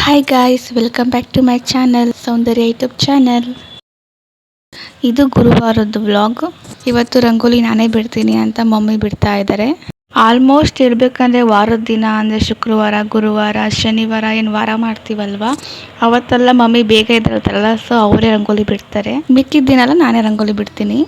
Hi guys, welcome back to my channel Soundarya YouTube channel. ಇದು ಗುರುವಾರದ್ದು vlog. ಇವತ್ತು ರಂಗೋಲಿ ನಾನೇ ಬಿಡ್ತೀನಿ ಅಂತ ಮಮ್ಮಿ ಬಿಡ್ತಾ ಇದ್ದಾರೆ. ಆಲ್ಮೋಸ್ಟ್ ಇರಬೇಕಂದ್ರೆ ವಾರದ ದಿನ ಅಂದರೆ ಶುಕ್ರವಾರ, ಗುರುವಾರ, ಶನಿವಾರ ಏನು ವಾರ ಮಾಡ್ತೀವಲ್ವಾ, ಅವತ್ತೆಲ್ಲ ಮಮ್ಮಿ ಬೇಗ ಎದ್ದೇಳ್ತಾರಲ್ಲ, ಸೊ ಅವರೇ ರಂಗೋಲಿ ಬಿಡ್ತಾರೆ. ಮಿಕ್ಕಿದ ದಿನ ಎಲ್ಲ ನಾನೇ ರಂಗೋಲಿ ಬಿಡ್ತೀನಿ.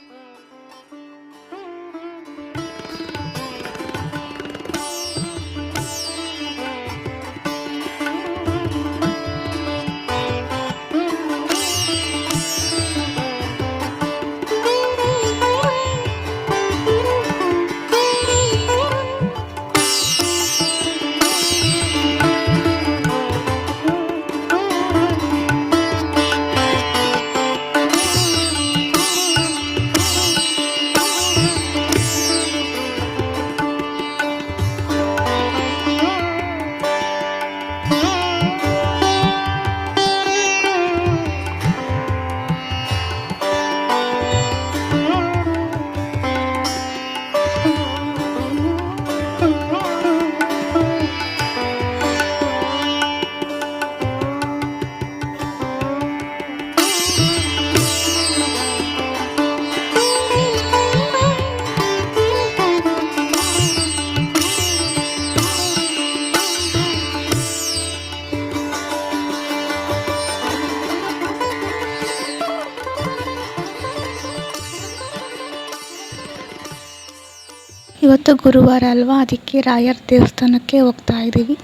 ಇವತ್ತು ಗುರುವಾರ ಅಲ್ವಾ, ಅದಕ್ಕೆ ರಾಯರ ದೇವಸ್ಥಾನಕ್ಕೆ ಹೋಗ್ತಾ ಇದ್ದೀವಿ.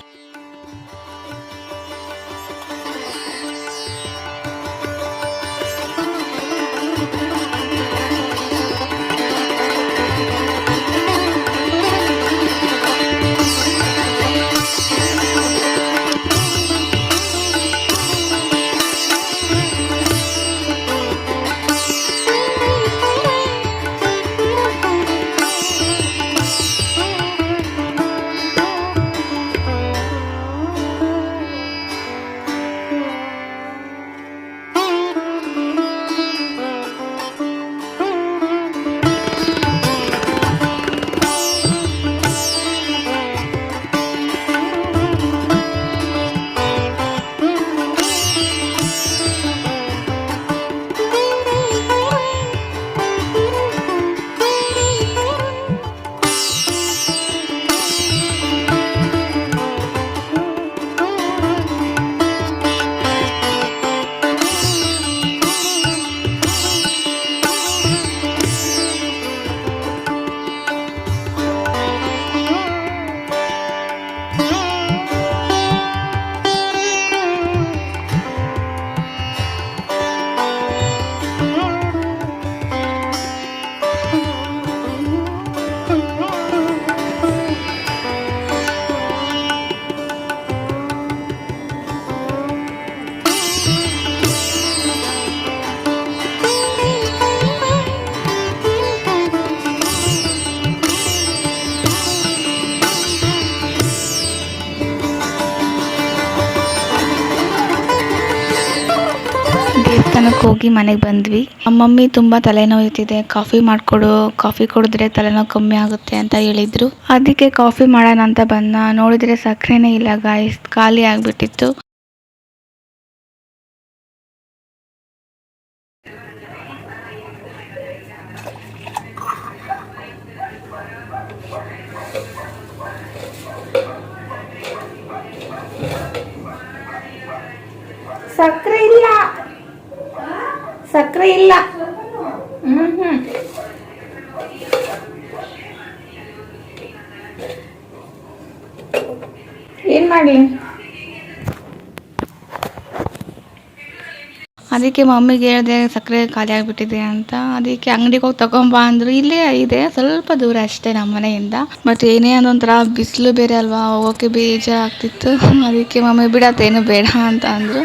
ದೇವಸ್ಥಾನಕ್ಕೆ ಹೋಗಿ ಮನೆಗೆ ಬಂದ್ವಿ. ಮಮ್ಮಿ ತುಂಬ ತಲೆನೋಯ್ತಿದೆ, ಕಾಫಿ ಮಾಡಿಕೊಡು, ಕಾಫಿ ಕುಡಿದ್ರೆ ತಲೆನೋವು ಕಮ್ಮಿ ಆಗುತ್ತೆ ಅಂತ ಹೇಳಿದ್ರು. ಅದಕ್ಕೆ ಕಾಫಿ ಮಾಡೋಣ ಅಂತ ಬಂದ. ನೋಡಿದ್ರೆ ಸಕ್ಕರೆನೇ ಇಲ್ಲ ಗಾಯ್ಸ್, ಖಾಲಿ ಆಗಿಬಿಟ್ಟಿತ್ತು. ಸಕ್ಕರೆ ಇಲ್ಲ, ಸಕ್ಕರೆ ಇಲ್ಲ. ಏನ್ ಮಾಡಲಿ? ಅದಕ್ಕೆ ಮಮ್ಮಿಗೆ ಹೇಳಿದೆ ಸಕ್ಕರೆ ಖಾಲಿ ಆಗಿಬಿಟ್ಟಿದೆ ಅಂತ. ಅದಕ್ಕೆ ಅಂಗಡಿಗೆ ಹೋಗಿ ತಗೊಂಬಾ ಅಂದ್ರು. ಇಲ್ಲೇ ಇದೆ, ಸ್ವಲ್ಪ ದೂರ ಅಷ್ಟೇ ನಮ್ಮ ಮನೆಯಿಂದ. ಬಟ್ ಏನೇ ಒಂಥರ ಬಿಸಿಲು ಬೇರೆ ಅಲ್ವಾ, ಹೋಗೋಕೆ ಬೇಜಾರಾಗ್ತಿತ್ತು. ಅದಕ್ಕೆ ಮಮ್ಮಿ ಬಿಡತ್ತೇನು ಬೇಡ ಅಂತ ಅಂದ್ರು.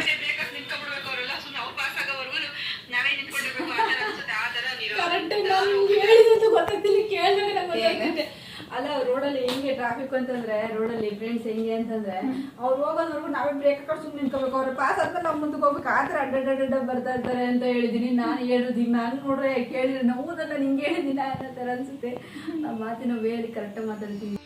ಅಲ್ಲ ರೋಡಲ್ಲಿ ಹೆಂಗೆ ಟ್ರಾಫಿಕ್ ಅಂತಂದ್ರೆ, ರೋಡಲ್ಲಿ ಫ್ರೆಂಡ್ಸ್ ಹೆಂಗೆ ಅಂತಂದ್ರೆ, ಅವ್ರು ಹೋಗೋದ್ವರೆಗೂ ನಾವೇ ಬ್ರೇಕ್ ಹಾಕೊಂಡು ಸುಮ್ಮನೆ ನಿಂತ್ಕೋಬೇಕು. ಅವ್ರ ಪಾಸ್ ಆದ್ಮೇಲೆ ನಾವು ಮುಂದಕ್ಕೆ ಹೋಗ್ಬೇಕು. ಆ ಥರ ಅಡ್ಡ ಬರ್ತಾ ಇರ್ತಾರೆ ಅಂತ ಹೇಳಿದೀನಿ. ನಾನು ಹೇಳಿದ್ದೀನಿ, ನಾನು ನೋಡ್ರೆ ಕೇಳಿದ್ರೆ ನೋವುದಲ್ಲ ನಿಂಗೆ ಹೇಳಿದಿನ ಅನ್ನೋ ಥರ ಅನ್ಸುತ್ತೆ. ನಮ್ಮ ಮಾತಿನ ವೇಳಿ ಕರೆಕ್ಟಾಗಿ ಮಾತಾಡ್ತೀವಿ.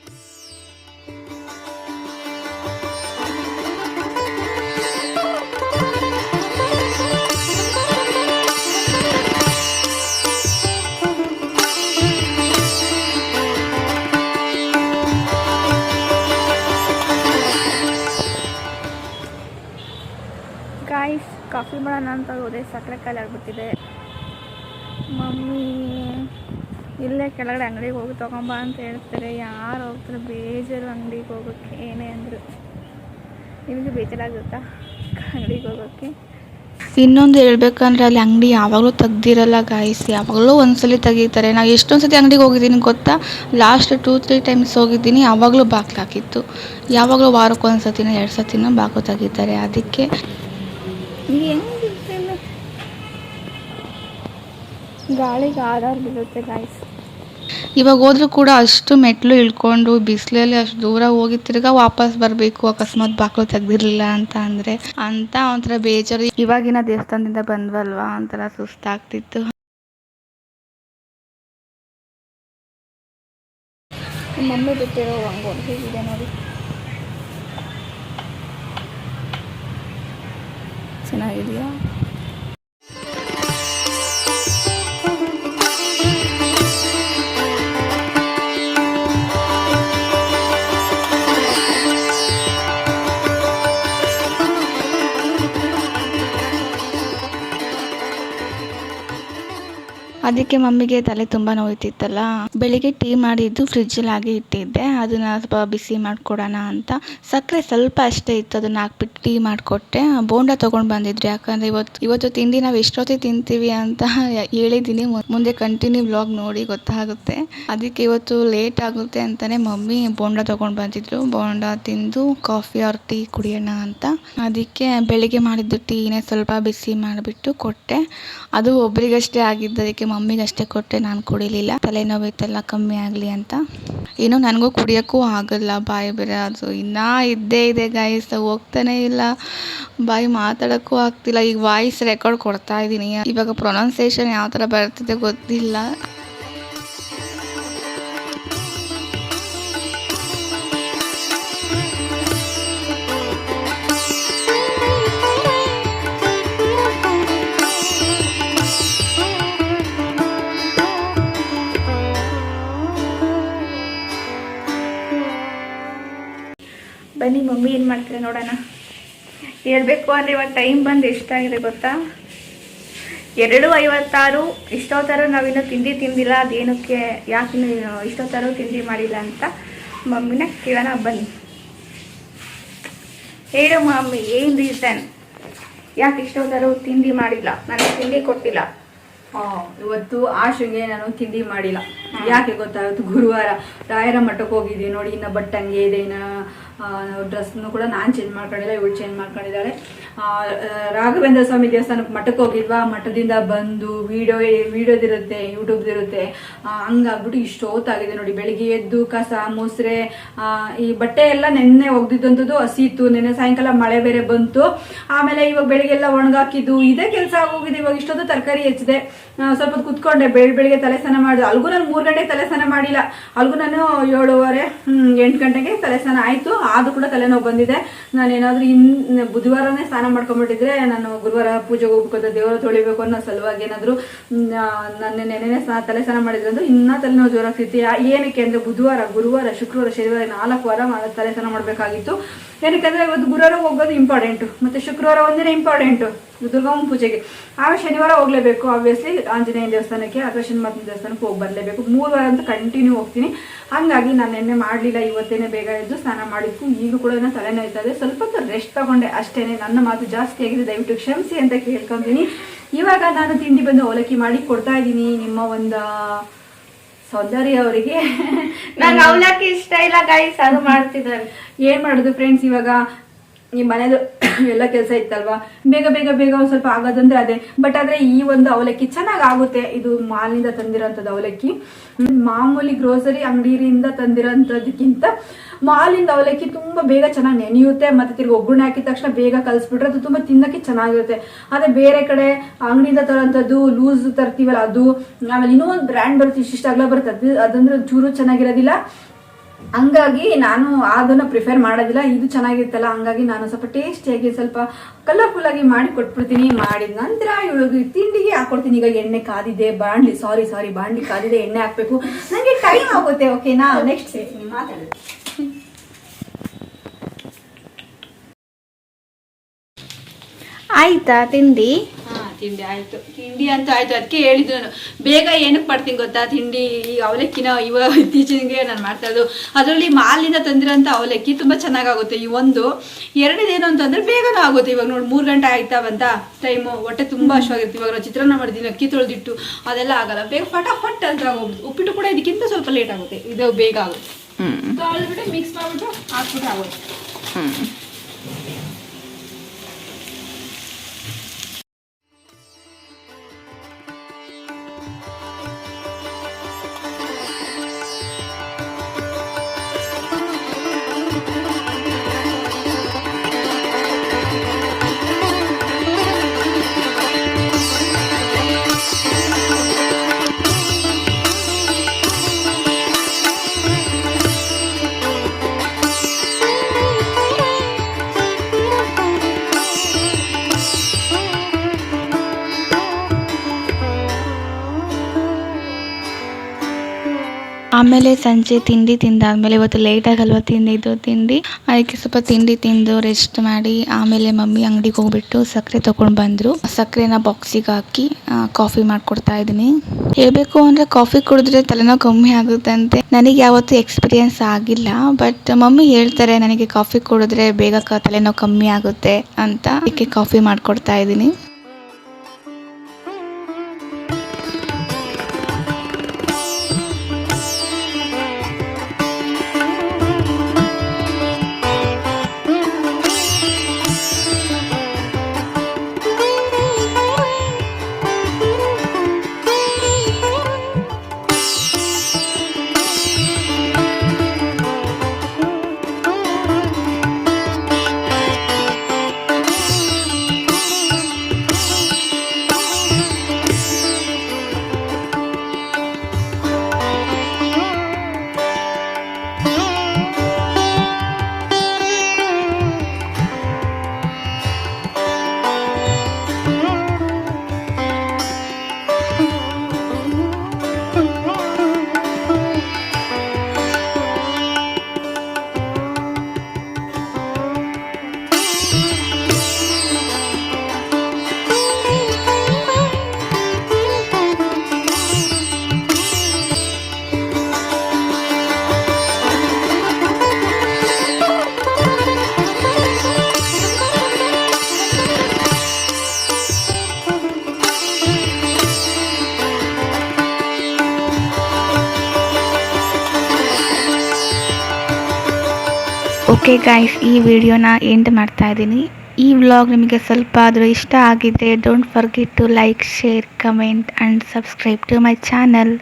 ಗಾಯ್ಸ್ ಕಾಫಿ ಮಾಡೋಣ ಅಂತ ಹೋದೆ, ಸಕ್ಕರೆ ಕಾಯಿಲೆ ಆಗ್ಬಿಟ್ಟಿದೆ. ಮಮ್ಮಿ ಇಲ್ಲೇ ಕೆಳಗಡೆ ಅಂಗಡಿಗೆ ಹೋಗಿ ತೊಗೊಂಬ ಅಂತ ಹೇಳ್ತಾರೆ. ಯಾರು ಹೋಗ್ತಾರೆ, ಬೇಜಾರು ಅಂಗಡಿಗೆ ಹೋಗೋಕ್ಕೆ. ಏನೇ ಅಂದರು ನಿಮಗೆ ಬೇಜಾರಾಗುತ್ತಾ ಅಂಗಡಿಗೆ ಹೋಗೋಕ್ಕೆ? ಇನ್ನೊಂದು ಹೇಳ್ಬೇಕಂದ್ರೆ ಅಲ್ಲಿ ಅಂಗಡಿ ಯಾವಾಗಲೂ ತೆಗ್ದಿರಲ್ಲ ಗಾಯ್ಸ್, ಯಾವಾಗಲೂ ಒಂದ್ಸಲಿ ತೆಗಿತಾರೆ. ನಾವು ಎಷ್ಟೊಂದು ಸತಿ ಅಂಗಡಿಗೆ ಹೋಗಿದ್ದೀನಿ ಗೊತ್ತಾ, ಲಾಸ್ಟ್ 2-3 ಟೈಮ್ಸ್ ಹೋಗಿದ್ದೀನಿ, ಯಾವಾಗಲೂ ಬಾಗ್ಲು ಹಾಕಿತ್ತು. ಯಾವಾಗಲೂ ವಾರಕ್ಕೆ ಒಂದು ಸತಿನೋ 2 ಸತಿನೋ ಬಾಗ್ಲು ತೆಗಿತಾರೆ. ಅದಕ್ಕೆ ಹೆಂಗಿರ್ತೇನೆ ಗಾಳಿಗೆ ಆಧಾರ ಬೀಳುತ್ತೆ ಗಾಯ್ಸ್. ಇವಾಗ ಹೋದ್ರೂ ಕೂಡ ಅಷ್ಟು ಮೆಟ್ಲು ಇಳ್ಕೊಂಡು ಬಿಸಿಲಲ್ಲಿ ಅಷ್ಟು ದೂರ ಹೋಗಿ ತಿರ್ಗಾ ವಾಪಸ್ ಬರಬೇಕು, ಅಕಸ್ಮಾತ್ ಬಾಗಿಲು ತೆಗ್ದಿರ್ಲಿಲ್ಲ ಅಂತ ಅಂದರೆ ಅಂತ ಒಂಥರ ಬೇಜಾರು. ಇವಾಗಿನ ದೇವಸ್ಥಾನದಿಂದ ಬಂದ್ವಲ್ವಾ, ಒಂಥರ ಸುಸ್ತಾಗ್ತಿತ್ತು. ಮಮ್ಮಿ ಬಿಟ್ಟಿರೋ ರಂಗೋಲಿ ಹೇಗಿದೆ ನೋಡಿ, ಚೆನ್ನಾಗಿದೆಯಾ? ಅದಕ್ಕೆ ಮಮ್ಮಿಗೆ ತಲೆ ತುಂಬ ನೋಯ್ತಿತ್ತಲ್ಲ, ಬೆಳಿಗ್ಗೆ ಟೀ ಮಾಡಿದ್ದು ಫ್ರಿಜ್ಜಲ್ಲಿ ಹಾಗೆ ಇಟ್ಟಿದ್ದೆ, ಅದನ್ನು ಸ್ವಲ್ಪ ಬಿಸಿ ಮಾಡಿಕೊಡೋಣ ಅಂತ. ಸಕ್ಕರೆ ಸ್ವಲ್ಪ ಅಷ್ಟೇ ಇತ್ತು, ಅದನ್ನು ಹಾಕ್ಬಿಟ್ಟು ಟೀ ಮಾಡಿಕೊಟ್ಟೆ. ಬೋಂಡ ತೊಗೊಂಡು ಬಂದಿದ್ರು, ಯಾಕಂದರೆ ಇವತ್ತು ತಿಂಡಿ ನಾವು ಎಷ್ಟೊತ್ತಿ ತಿಂತೀವಿ ಅಂತ ಹೇಳಿದ್ದೀನಿ. ಮುಂದೆ ಕಂಟಿನ್ಯೂ ವ್ಲಾಗ್ ನೋಡಿ ಗೊತ್ತಾಗುತ್ತೆ. ಅದಕ್ಕೆ ಇವತ್ತು ಲೇಟ್ ಆಗುತ್ತೆ ಅಂತಲೇ ಮಮ್ಮಿ ಬೋಂಡ ತೊಗೊಂಡು ಬಂದಿದ್ರು. ಬೋಂಡ ತಿಂದು ಕಾಫಿ ಆರ್ ಟೀ ಕುಡಿಯೋಣ ಅಂತ. ಅದಕ್ಕೆ ಬೆಳಿಗ್ಗೆ ಮಾಡಿದ್ದು ಟೀನೇ ಸ್ವಲ್ಪ ಬಿಸಿ ಮಾಡಿಬಿಟ್ಟು ಕೊಟ್ಟೆ. ಅದು ಒಬ್ರಿಗಷ್ಟೇ ಆಗಿದ್ದು, ಅದಕ್ಕೆ ಮಮ್ಮಿಗಷ್ಟೇ ಕೊಟ್ಟೆ, ನಾನು ಕುಡಿಲಿಲ್ಲ. ತಲೆನೋವಿತ್ತೆಲ್ಲ ಕಮ್ಮಿ ಆಗಲಿ ಅಂತ. ಇನ್ನು ನನಗೂ ಕುಡಿಯೋಕ್ಕೂ ಆಗಲ್ಲ, ಬಾಯಿ ಬೇರೆ ಅದು ಇನ್ನೂ ಇದ್ದೇ ಇದೆ ಗಾಯ್ಸ್, ಹೋಗ್ತಾನೆ ಇಲ್ಲ. ಬಾಯಿ ಮಾತಾಡೋಕ್ಕೂ ಆಗ್ತಿಲ್ಲ. ಈಗ ವಾಯ್ಸ್ ರೆಕಾರ್ಡ್ ಕೊಡ್ತಾ ಇದ್ದೀನಿ, ಇವಾಗ ಪ್ರೊನೌನ್ಸಿಯೇಷನ್ ಯಾವ ಥರ ಬರ್ತಿದೆ ಗೊತ್ತಿಲ್ಲ. ಬನ್ನಿ ಮಮ್ಮಿ ಏನು ಮಾಡ್ತಾರೆ ನೋಡೋಣ. ಹೇಳ್ಬೇಕು ಅಂದರೆ ಇವಾಗ ಟೈಮ್ ಬಂದು ಎಷ್ಟಾಗಿದೆ ಗೊತ್ತಾ, 2:56. ಇಷ್ಟೊತ್ತಾರು ನಾವಿನ್ನೂ ತಿಂಡಿ ತಿಂದಿಲ್ಲ. ಅದೇನಕ್ಕೆ, ಯಾಕಿನ್ನು ಇಷ್ಟೊತ್ತಾರು ತಿಂಡಿ ಮಾಡಿಲ್ಲ ಅಂತ ಮಮ್ಮಿನ ಕೇಳೋಣ ಬನ್ನಿ. ಹೇಳು ಮಮ್ಮಿ, ಏನು ರೀಸನ್, ಯಾಕೆ ಇಷ್ಟೊತ್ತಾರು ತಿಂಡಿ ಮಾಡಿಲ್ಲ? ನನಗೆ ತಿಂಡಿ ಕೊಟ್ಟಿಲ್ಲ. ಇವತ್ತು ಆಶುಗೆ ನಾನು ತಿಂಡಿ ಮಾಡಿಲ್ಲ. ಯಾಕೆ ಗೊತ್ತಾ, ಇವತ್ತು ಗುರುವಾರ, ರಾಯರ ಮಠಕ್ಕೆ ಹೋಗಿದ್ದೀವಿ ನೋಡಿ. ಇನ್ನು ಬಟ್ ಹಂಗೆ ಇದೆ, ಇನ್ನು ಡ್ರೆಸ್ನು ಕೂಡ ನಾನು ಚೇಂಜ್ ಮಾಡ್ಕೊಂಡಿಲ್ಲ, ಇವಳು ಚೇಂಜ್ ಮಾಡ್ಕೊಂಡಿದ್ದಾಳೆ. ರಾಘವೇಂದ್ರ ಸ್ವಾಮಿ ದೇವಸ್ಥಾನಕ್ಕೆ ಮಠಕ್ಕೆ ಹೋಗಿದ್ವಾ, ಮಠದಿಂದ ಬಂದು ವಿಡಿಯೋದಿರುತ್ತೆ, ಯೂಟ್ಯೂಬ್ದಿರುತ್ತೆ, ಹಂಗಾಗ್ಬಿಟ್ಟು ಇಷ್ಟೊತ್ತಾಗಿದೆ ನೋಡಿ. ಬೆಳಿಗ್ಗೆ ಎದ್ದು ಕಸ ಮೊಸರೆ, ಈ ಬಟ್ಟೆ ಎಲ್ಲ ನೆನ್ನೆ ಒಗ್ದಿದ್ದಂಥದ್ದು ಹಸಿ ಇತ್ತು. ನೆನ್ನೆ ಸಾಯಂಕಾಲ ಮಳೆ ಬೇರೆ ಬಂತು. ಆಮೇಲೆ ಇವಾಗ ಬೆಳಿಗ್ಗೆ ಎಲ್ಲ ಒಣಗಾಕಿದ್ದು ಇದೇ ಕೆಲಸ ಆಗೋಗಿದೆ. ಇವಾಗ ಇಷ್ಟೊತ್ತು ತರಕಾರಿ ಹೆಚ್ಚಿದೆ, ಸ್ವಲ್ಪ ಕುತ್ಕೊಂಡೆ. ಬೆಳಿಗ್ಗೆ ತಲೆ ಸ್ನಾನ ಮಾಡಿದೆ. ಅಲ್ಗೂ ನಾನು 3 ಗಂಟೆಗೆ ತಲೆ ಸ್ನಾನ ಮಾಡಿಲ್ಲ. ಅಲ್ಗೂ ನಾನು 7:30 8 ಗಂಟೆಗೆ ತಲೆ ಸ್ನಾನ ಆಯಿತು. ಆದ್ರೂ ಕೂಡ ತಲೆನೋವು ಬಂದಿದೆ. ನಾನೇನಾದ್ರೂ ಬುಧವಾರನೇ ಸ್ನಾನ ಮಾಡ್ಕೊಂಡ್ಬಿಟ್ಟಿದ್ರೆ, ನಾನು ಗುರುವಾರ ಪೂಜೆಗೆ ಹೋಗ್ಬೇಕು, ದೇವರ ತೊಳಿಬೇಕು ಅನ್ನೋ ಸಲುವಾಗಿ ಏನಾದ್ರು ನನ್ನ ನೆನೆನೆ ತಲೆ ಸ್ನಾನ ಮಾಡಿದ್ರೆ ಅಂದ್ರೆ ಇನ್ನೂ ತಲೆನೋವು ಜೋರಾಗ್ತಿತ್ತು. ಏನಕ್ಕೆ ಅಂದ್ರೆ ಬುಧವಾರ, ಗುರುವಾರ, ಶುಕ್ರವಾರ, ಶನಿವಾರ 4 ವಾರ ತಲೆ ಸ್ನಾನ ಮಾಡಬೇಕಾಗಿತ್ತು. ಏನಕ್ಕಂದ್ರೆ ಇವತ್ತು ಗುರುವಾರ ಹೋಗೋದು ಇಂಪಾರ್ಟೆಂಟು, ಮತ್ತೆ ಶುಕ್ರವಾರ ಒಂದಿನ ಇಂಪಾರ್ಟೆಂಟು ದುರ್ಗಮ್ಮ ಪೂಜೆಗೆ. ಆಮೇಲೆ ಶನಿವಾರ ಹೋಗ್ಲೇಬೇಕು ಆಬ್ವಿಯಸ್ಲಿ, ಆಂಜನೇಯ ದೇವಸ್ಥಾನಕ್ಕೆ ಅಥವಾ ಶನಿಮಾತನ ದೇವಸ್ಥಾನಕ್ಕೆ ಹೋಗಿ ಬರಲೇಬೇಕು. 3 ವಾರ ಅಂತ ಕಂಟಿನ್ಯೂ ಹೋಗ್ತೀನಿ. ಹಾಗಾಗಿ ನಾನು ನೆನ್ನೆ ಮಾಡಲಿಲ್ಲ, ಇವತ್ತೇನೆ ಬೇಗ ಎದ್ದು ಸ್ನಾನ ಮಾಡಿದ್ಕು. ಈಗಲೂ ಕೂಡ ಏನೋ ತಲೆನೋಯ್ತಾ ಇದೆ. ಸ್ವಲ್ಪ ಹೊತ್ತು ರೆಸ್ಟ್ ತಗೊಂಡೆ ಅಷ್ಟೇನೆ. ನನ್ನ ಮಾತು ಜಾಸ್ತಿ ಆಗಿದೆ, ದಯವಿಟ್ಟು ಕ್ಷಮಿಸಿ ಅಂತ ಕೇಳ್ಕೊತೀನಿ. ಇವಾಗ ನಾನು ತಿಂಡಿ ಬಂದು ಅವಲಕ್ಕಿ ಮಾಡಿ ಕೊಡ್ತಾ ಇದ್ದೀನಿ ನಿಮ್ಮ ಒಂದು ಸೌಂದರ್ಯ ಅವರಿಗೆ. ನಂಗೆ ಅವಲಕ್ಕಿ ಇಷ್ಟ ಇಲ್ಲ ಗೈಸ್, ಅದು ಮಾಡ್ತಿದ್ದಾರೆ. ಏನ್ ಮಾಡುದು ಫ್ರೆಂಡ್ಸ್, ಇವಾಗ ಈ ಮನೇದು ಎಲ್ಲ ಕೆಲಸ ಇತ್ತಲ್ವಾ, ಬೇಗ ಬೇಗ ಬೇಗ ಒಂದು ಸ್ವಲ್ಪ ಆಗೋದಂದ್ರೆ ಅದೇ. ಬಟ್ ಆದ್ರೆ ಈ ಒಂದು ಅವಲಕ್ಕಿ ಚೆನ್ನಾಗಿ ಆಗುತ್ತೆ. ಇದು ಮಾಲ್ನಿಂದ ತಂದಿರೋಂಥದ್ದು ಅವಲಕ್ಕಿ. ಮಾಮೂಲಿ ಗ್ರೋಸರಿ ಅಂಗಡಿಯಿಂದ ತಂದಿರೋಂಥದ್ದಕ್ಕಿಂತ ಮಾಲಿಂದ ಅವಲಕ್ಕಿ ತುಂಬಾ ಬೇಗ ಚೆನ್ನಾಗಿ ನೆನೆಯುತ್ತೆ. ಮತ್ತೆ ತಿರ್ಗಿ ಒಗ್ಗರಣೆ ಹಾಕಿದ ತಕ್ಷಣ ಬೇಗ ಕಲಿಸ್ಬಿಟ್ರೆ ಅದು ತುಂಬಾ ತಿನ್ನಕ್ಕೆ ಚೆನ್ನಾಗಿರುತ್ತೆ. ಅದೇ ಬೇರೆ ಕಡೆ ಅಂಗಡಿಯಿಂದ ತರೋಂಥದ್ದು ಲೂಸ್ ತರ್ತೀವಲ್ಲ ಅದು, ಆಮೇಲೆ ಇನ್ನೂ ಒಂದು ಬ್ರ್ಯಾಂಡ್ ಬರುತ್ತೆ, ಇಷ್ಟ ಅಗಲ ಬರುತ್ತೆ, ಅದಂದ್ರೆ ಚೂರು ಚೆನ್ನಾಗಿರೋದಿಲ್ಲ. ಹಂಗಾಗಿ ನಾನು ಅದನ್ನ ಪ್ರಿಫರ್ ಮಾಡೋದಿಲ್ಲ. ಇದು ಚೆನ್ನಾಗಿರ್ತಲ್ಲ, ಹಂಗಾಗಿ ನಾನು ಸ್ವಲ್ಪ ಟೇಸ್ಟಿಯಾಗಿ ಸ್ವಲ್ಪ ಕಲರ್ಫುಲ್ ಆಗಿ ಮಾಡಿ ಕೊಟ್ಬಿಡ್ತೀನಿ. ಮಾಡಿದ ನಂತರ ಇವಳಿಗೆ ತಿಂಡಿಗೆ ಹಾಕೊಡ್ತೀನಿ. ಈಗ ಎಣ್ಣೆ ಕಾದಿದೆ, ಬಾಂಡ್ಲಿ ಕಾದಿದೆ, ಎಣ್ಣೆ ಹಾಕ್ಬೇಕು. ನನಗೆ ಟೈಮ್ ಆಗುತ್ತೆ. ಓಕೆನಾ, ನೆಕ್ಸ್ಟ್ ಮಾತಾಡಿ. ಆಯ್ತಾ ತಿಂಡಿ? ತಿಂಡಿ ಆಯ್ತು. ತಿಂಡಿ ಅಂತೂ ಆಯ್ತು. ಅದಕ್ಕೆ ಹೇಳಿದ್ದು ನಾನು ಬೇಗ ಏನಕ್ಕೆ ಮಾಡ್ತೀನಿ ಗೊತ್ತಾ ತಿಂಡಿ. ಈ ಅವಲಕ್ಕಿನ ಇತ್ತೀಚೆಗೆ ನಾನು ಮಾಡ್ತಾ ಇರೋದು ಅದರಲ್ಲಿ ಮಾಲಿಂದ ತಂದಿರೋಂಥ ಅವಲಕ್ಕಿ ತುಂಬ ಚೆನ್ನಾಗಾಗುತ್ತೆ. ಈ ಒಂದು ಎರಡನೇದೇನು ಅಂತಂದರೆ ಬೇಗನೂ ಆಗುತ್ತೆ. ಇವಾಗ ನೋಡಿ 3 ಗಂಟೆ ಆಯ್ತಾ ಬಂತ ಟೈಮು, ಹೊಟ್ಟೆ ತುಂಬ ಅಶ್ವಾಗಿರ್ತೀವಿ. ಇವಾಗ ನಾವು ಚಿತ್ರಾನ್ನ ಮಾಡಿದ್ದೀನಿ, ಅಕ್ಕಿ ತೊಳೆದಿಟ್ಟು ಅದೆಲ್ಲ ಆಗಲ್ಲ, ಬೇಗ ಫಟಾಫಟ್ ಅಂತ ಆಗೋಗ್ಬಿಟ್ಟು. ಉಪ್ಪಿಟ್ಟು ಕೂಡ ಇದಕ್ಕಿಂತ ಸ್ವಲ್ಪ ಲೇಟ್ ಆಗುತ್ತೆ, ಇದು ಬೇಗ ಆಗುತ್ತೆ. ತೊಳೆದ್ಬಿಟ್ಟು ಮಿಕ್ಸ್ ಮಾಡಿಬಿಟ್ಟು ಹಾಕ್ಬಿಟ್ಟು ಆಗುತ್ತೆ. ಆಮೇಲೆ ಸಂಜೆ ತಿಂಡಿ ತಿಂದಾದ್ಮೇಲೆ ಇವತ್ತು ಲೇಟಾಗಲ್ವ ತಿಂದಿದ್ದು ತಿಂಡಿ, ಅದಕ್ಕೆ ಸ್ವಲ್ಪ ತಿಂಡಿ ತಿಂದು ರೆಸ್ಟ್ ಮಾಡಿ ಆಮೇಲೆ ಮಮ್ಮಿ ಅಂಗಡಿಗೆ ಹೋಗ್ಬಿಟ್ಟು ಸಕ್ಕರೆ ತೊಗೊಂಡು ಬಂದರು. ಸಕ್ಕರೆನ ಬಾಕ್ಸಿಗೆ ಹಾಕಿ ಕಾಫಿ ಮಾಡಿಕೊಡ್ತಾ ಇದ್ದೀನಿ. ಹೇಳಬೇಕು ಅಂದರೆ ಕಾಫಿ ಕುಡಿದ್ರೆ ತಲೆನೋವು ಕಮ್ಮಿ ಆಗುತ್ತಂತೆ. ನನಗೆ ಯಾವತ್ತೂ ಎಕ್ಸ್ಪೀರಿಯನ್ಸ್ ಆಗಿಲ್ಲ, ಬಟ್ ಮಮ್ಮಿ ಹೇಳ್ತಾರೆ ನನಗೆ ಕಾಫಿ ಕುಡಿದ್ರೆ ಬೇಗ ತಲೆನೋವು ಕಮ್ಮಿ ಆಗುತ್ತೆ ಅಂತ. ಅದಕ್ಕೆ ಕಾಫಿ ಮಾಡಿಕೊಡ್ತಾ ಇದ್ದೀನಿ. ಓಕೆ ಗೈಸ್, ಈ ವಿಡಿಯೋನ ಎಂಡ್ ಮಾಡ್ತಾ ಇದ್ದೀನಿ. ಈ ವ್ಲಾಗ್ ನಿಮಗೆ ಸ್ವಲ್ಪ ಆದರೂ ಇಷ್ಟ ಆಗಿದ್ರೆ don't forget to like, share, comment and subscribe to my channel.